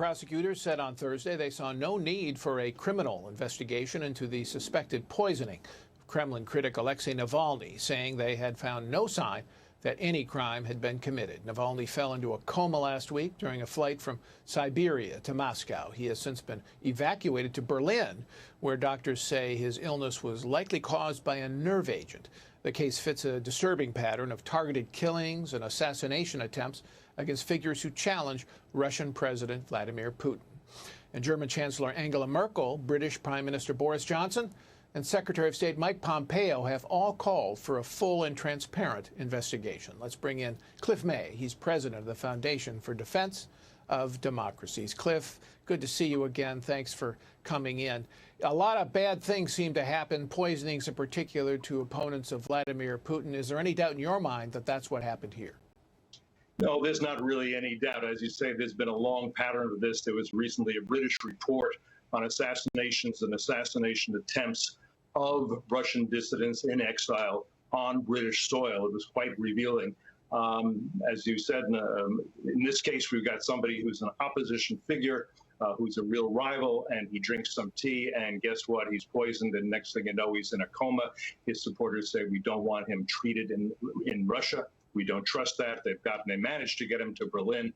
Prosecutors said on Thursday they saw no need for a criminal investigation into the suspected poisoning of Kremlin critic Alexei Navalny, saying they had found no sign that any crime had been committed. Navalny fell into a coma last week during a flight from Siberia to Moscow. He has since been evacuated to Berlin, where doctors say his illness was likely caused by a nerve agent. The case fits a disturbing pattern of targeted killings and assassination attempts against figures who challenge Russian President Vladimir Putin. And German Chancellor Angela Merkel, British Prime Minister Boris Johnson, and Secretary of State Mike Pompeo have all called for a full and transparent investigation. Let's bring in Cliff May. He's president of the Foundation for Defense of Democracies. Cliff, good to see you again. Thanks for coming in. A lot of bad things seem to happen, poisonings in particular to opponents of Vladimir Putin. Is there any doubt in your mind that that's what happened here? No, there's not really any doubt. As you say, there's been a long pattern of this. There was recently a British report on assassinations and assassination attempts of Russian dissidents in exile on British soil. It was quite revealing. As you said, in this case, we've got somebody who's an opposition figure, who's a real rival, and he drinks some tea, and guess what? He's poisoned, and next thing you know, he's in a coma. His supporters say, we don't want him treated in Russia. We don't trust that. They managed to get him to Berlin.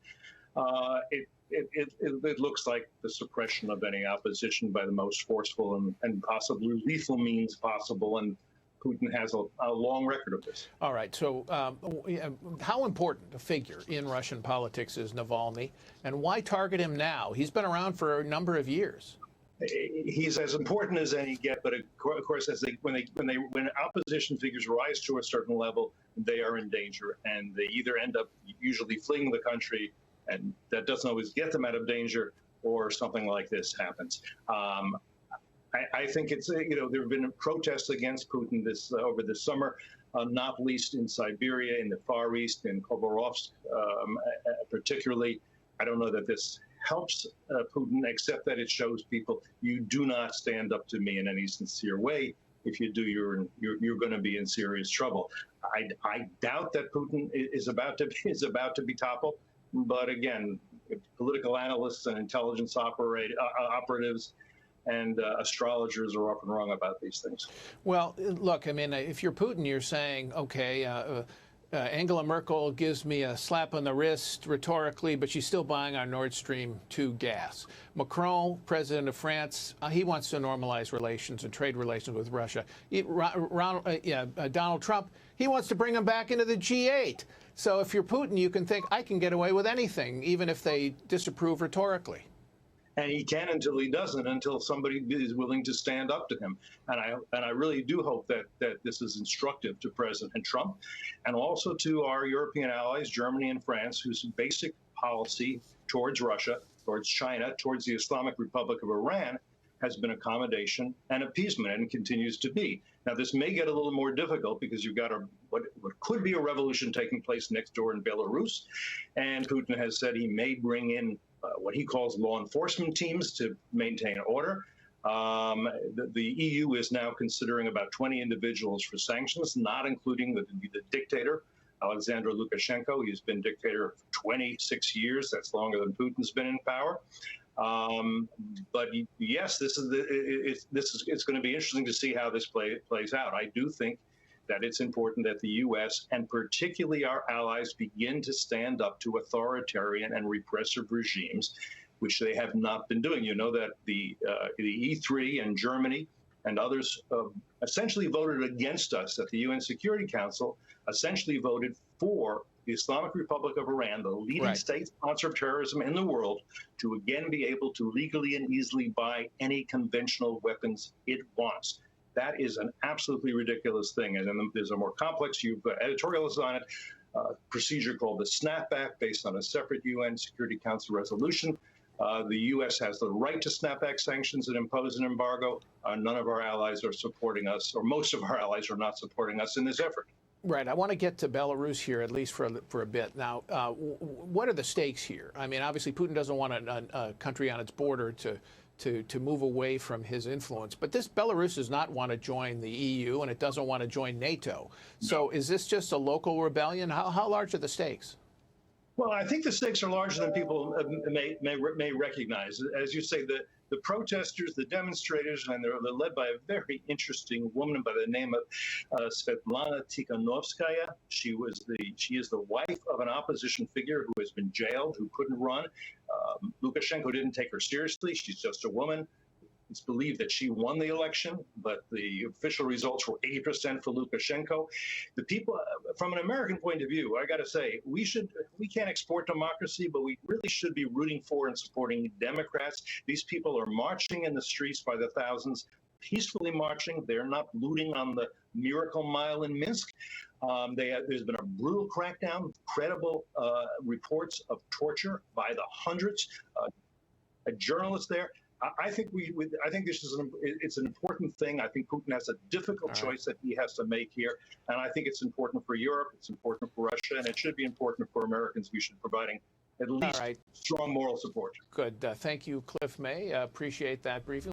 It looks like the suppression of any opposition by the most forceful and possibly lethal means possible, and Putin has a long record of this. All right. So how important a figure in Russian politics is Navalny, and why target him now? He's been around for a number of years. He's as important as any get, but of course, when opposition figures rise to a certain level, they are in danger, and they either end up usually fleeing the country, and that doesn't always get them out of danger, or something like this happens. I think it's there have been protests against Putin over the summer, not least in Siberia, in the Far East, in Khabarovsk, particularly. I don't know that this helps Putin, except that it shows people you do not stand up to me in any sincere way. If you do, you're going to be in serious trouble. I doubt that Putin is about to be toppled, but again, political analysts and intelligence operatives and astrologers are often wrong about these things. Well, look, I mean, if you're Putin, you're saying, okay, Angela Merkel gives me a slap on the wrist rhetorically, but she's still buying our Nord Stream 2 gas. Macron, president of France, he wants to normalize relations and trade relations with Russia. Donald Trump, he wants to bring him back into the G8. So if you're Putin, you can think, I can get away with anything, even if they disapprove rhetorically. And he can until he doesn't, until somebody is willing to stand up to him. And I really do hope that this is instructive to President Trump and also to our European allies, Germany and France, whose basic policy towards Russia, towards China, towards the Islamic Republic of Iran has been accommodation and appeasement, and continues to be. Now, this may get a little more difficult because you've got what could be a revolution taking place next door in Belarus, and Putin has said he may bring in what he calls law enforcement teams to maintain order. The EU is now considering about 20 individuals for sanctions, not including the dictator, Alexander Lukashenko. He's been dictator for 26 years. That's longer than Putin's been in power. But yes, it's going to be interesting to see how this plays out. I do think that it's important that the U.S. and particularly our allies begin to stand up to authoritarian and repressive regimes, which they have not been doing. You know that the E3 and Germany and others essentially voted against us at the UN Security Council, essentially voted for the Islamic Republic of Iran, the leading state sponsor of terrorism in the world, to again be able to legally and easily buy any conventional weapons it wants. That is an absolutely ridiculous thing. And then there's a more complex, you've got editorials on it, procedure called the snapback based on a separate UN Security Council resolution. The U.S. has the right to snap back sanctions and impose an embargo. None of our allies are supporting us, or most of our allies are not supporting us in this effort. Right. I want to get to Belarus here, at least for a bit. Now, what are the stakes here? I mean, obviously, Putin doesn't want a country on its border to move away from his influence. But this Belarus does not want to join the EU, and it doesn't want to join NATO. So is this just a local rebellion? How large are the stakes? Well, I think the stakes are larger than people may recognize. As you say, the protesters, the demonstrators, and they're led by a very interesting woman by the name of Svetlana Tikhanovskaya. She is the wife of an opposition figure who has been jailed, who couldn't run. Lukashenko didn't take her seriously. She's just a woman. It's believed that she won the election, but the official results were 80% for Lukashenko. The people, from an American point of view, I got to say, we can't export democracy, but we really should be rooting for and supporting Democrats. These people are marching in the streets by the thousands, peacefully marching. They're not looting on the Miracle Mile in Minsk. There's been a brutal crackdown, credible reports of torture by the hundreds. A journalist there. I think this is it's an important thing. I think Putin has a difficult choice that he has to make here, and I think it's important for Europe. It's important for Russia, and it should be important for Americans. We should be providing at least strong moral support. Good. Thank you, Cliff May. Appreciate that briefing.